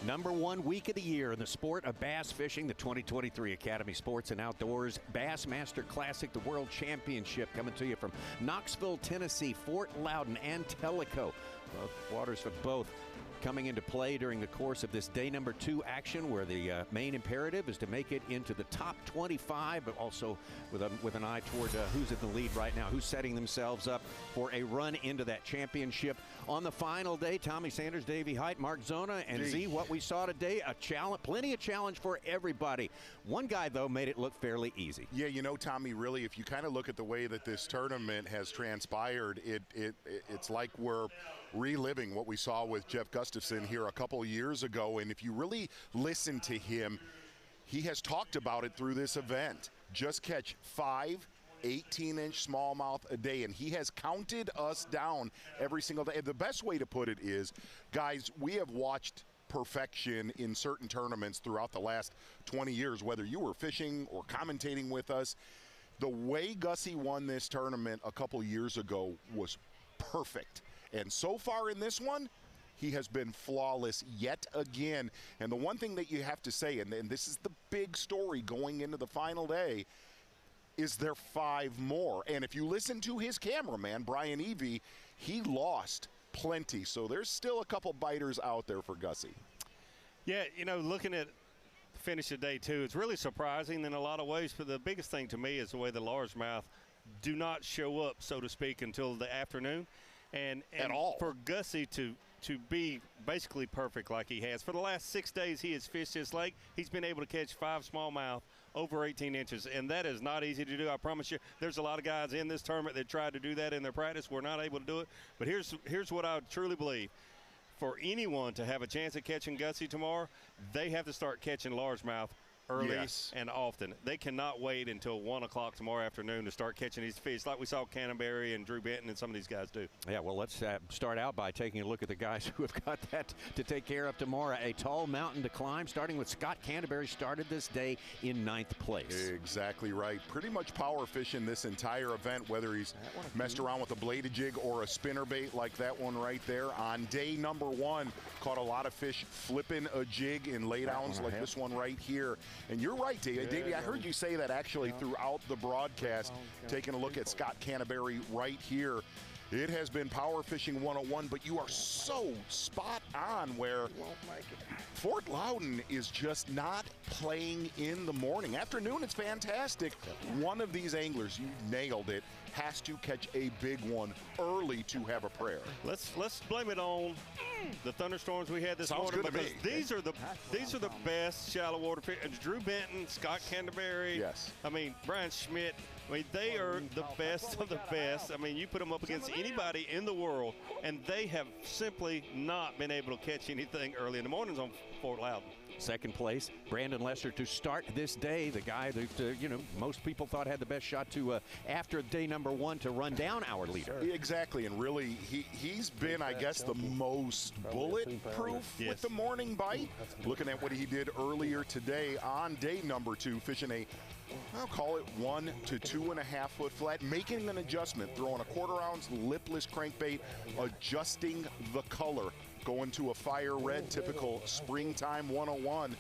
#1 week of the year in the sport of bass fishing, the 2023 Academy Sports and Outdoors Bassmaster Classic, the World Championship, coming to you from Knoxville, Tennessee, Fort Loudon, and Tellico. Both waters for both coming into play during the course of this day #2 action, where the main imperative is to make it into the top 25, but also with an eye toward who's in the lead right now, who's setting themselves up for a run into that championship. On the final day, Tommy Sanders, Davy Hite, Mark Zona, and Z, what we saw today, a challenge, plenty of challenge for everybody. One guy, though, made it look fairly easy. Yeah, you know, Tommy, really, if you kind of look at the way that this tournament has transpired, it's like we're reliving what we saw with Jeff Gustafson here a couple years ago. And if you really listen to him, he has talked about it through this event. Just catch 5 18-inch smallmouth a day, and he has counted us down every single day. The best way to put it is, guys, we have watched perfection in certain tournaments throughout the last 20 years, whether you were fishing or commentating with us. The way Gussie won this tournament a couple years ago was perfect. And so far in this one, he has been flawless yet again. And the one thing that you have to say, and this is the big story going into the final day, is there 5 more. And if you listen to his cameraman, Brian Evie, he lost plenty. So there's still a couple biters out there for Gussie. Yeah, you know, looking at the finish of day 2, it's really surprising in a lot of ways. But the biggest thing to me is the way the largemouth do not show up, so to speak, until the afternoon. And at all. For Gussie to be basically perfect like he has. For the last 6 days he has fished this lake. He's been able to catch 5 smallmouth over 18 inches, and that is not easy to do. I promise you, there's a lot of guys in this tournament that tried to do that in their practice. We're not able to do it. But here's what I truly believe. For anyone to have a chance at catching Gussie tomorrow, they have to start catching largemouth early and often. They cannot wait until 1 o'clock tomorrow afternoon to start catching these fish like we saw Canterbury and Drew Benton and some of these guys do. Yeah, well, let's start out by taking a look at the guys who have got that to take care of tomorrow. A tall mountain to climb, starting with Scott Canterbury, started this day in 9th place. Exactly right. Pretty much power fishing this entire event, whether he's messed around with a bladed jig or a spinnerbait like that one right there. On day #1, caught a lot of fish flipping a jig in laydowns like this one right here. And you're right, Davey. I heard you say that actually throughout the broadcast, taking a look at Scott Canterbury right here. It has been Power Fishing 101, but you are so spot on where Fort Loudon is just not playing in the morning. Afternoon, it's fantastic. One of these anglers, you nailed it, has to catch a big one early to have a prayer. Let's blame it on the thunderstorms we had this morning, because these are the best shallow water fish. Drew Benton, Scott Canterbury. Yes. I mean, Brian Schmidt. I mean, they are the best of the best. I mean, you put them up against anybody in the world, and they have simply not been able to catch anything early in the mornings on Fort Loudon. 2nd place, Brandon Lester to start this day. The guy that most people thought had the best shot to after day #1 to run down our leader. Exactly, and really he's been, I guess, the most bulletproof with the morning bite. Looking at what he did earlier today on day #2, fishing I'll call it 1 to 2.5 foot flat, making an adjustment, throwing a 1/4 ounce lipless crankbait, adjusting the color, going to a fire red, typical springtime 101,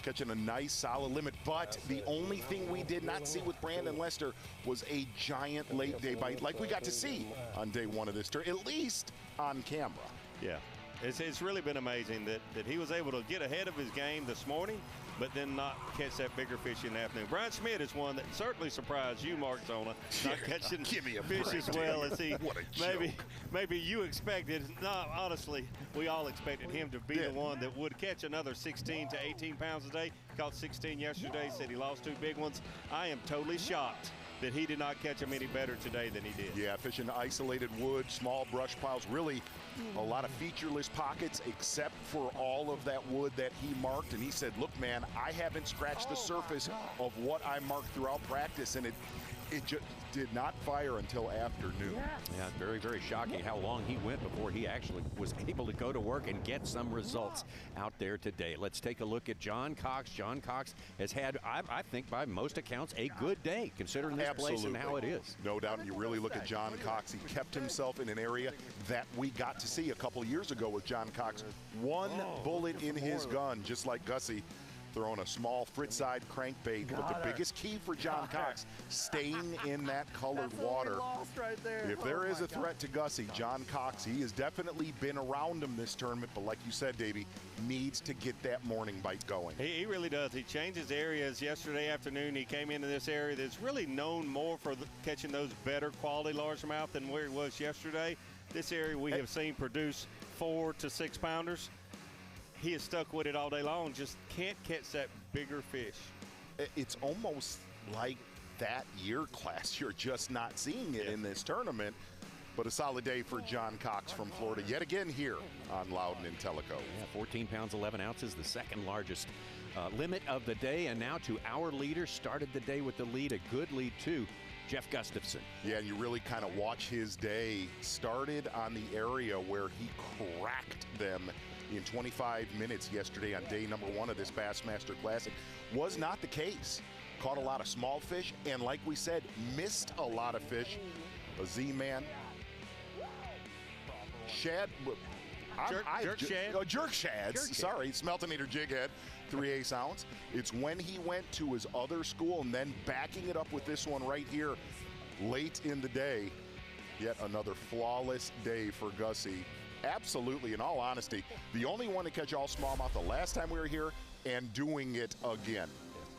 catching a nice solid limit. But the only thing we did not see with Brandon Lester was a giant late day bite like we got to see on day 1 of this tour, at least on camera. Yeah. It's really been amazing that he was able to get ahead of his game this morning, but then not catch that bigger fish in the afternoon. Brian Schmidt is one that certainly surprised you, Mark Zona, not catching fish as well as he maybe you expected. No, honestly, we all expected him to be the one that would catch another 16 to 18 pounds a day. He caught 16 yesterday, said he lost 2 big ones. I am totally shocked that he did not catch them any better today than he did. Yeah, fishing isolated wood, small brush piles, really a lot of featureless pockets except for all of that wood that he marked. And he said, look, man, I haven't scratched the surface of what I marked throughout practice, and It just did not fire until afternoon. Yeah, very, very shocking how long he went before he actually was able to go to work and get some results out there today. Let's take a look at John Cox. John Cox has had, I think, by most accounts, a good day considering this place and how it is. No doubt. And you really look at John Cox. He kept himself in an area that we got to see a couple years ago with John Cox. One bullet in his gun, just like Gussie, throwing a small Fritz-side crankbait. But the biggest key for John Cox, staying in that colored water. Right there. If there is a threat to Gussie, John Cox, he has definitely been around him this tournament. But like you said, Davey, needs to get that morning bite going. He really does. He changed his areas yesterday afternoon. He came into this area that's really known more for catching those better quality largemouth than where it was yesterday. This area we have seen produce 4 to 6 pounders. He is stuck with it all day long, just can't catch that bigger fish. It's almost like that year class. You're just not seeing it in this tournament. But a solid day for John Cox from Florida yet again here on Loudon and Tellico. Yeah, 14 pounds, 11 ounces, the second largest limit of the day. And now to our leader, started the day with the lead, a good lead too, Jeff Gustafson. Yeah, and you really kind of watch his day. Started on the area where he cracked them in 25 minutes yesterday on day number 1 of this Bassmaster Classic. Was not the case. Caught a lot of small fish, and like we said, missed a lot of fish. A Z-Man. Shad. Jerk shads. Sorry, Smeltometer jig head, 3/8 ounce. It's when he went to his other school and then backing it up with this one right here late in the day. Yet another flawless day for Gussie. Absolutely, in all honesty, the only one to catch all smallmouth the last time we were here and doing it again.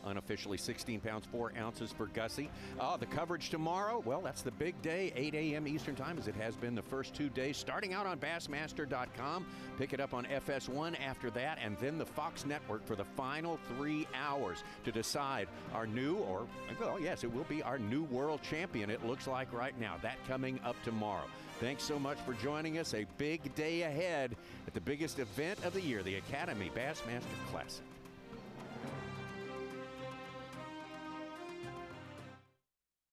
Unofficially 16 pounds, 4 ounces for Gussie. The coverage tomorrow, well, that's the big day, 8 a.m. Eastern time, as it has been the first 2 days, starting out on Bassmaster.com. Pick it up on FS1 after that, and then the Fox Network for the final 3 hours to decide our new, or, well, yes, it will be our new world champion, it looks like right now. That coming up tomorrow. Thanks so much for joining us. A big day ahead at the biggest event of the year, the Academy Bassmaster Classic.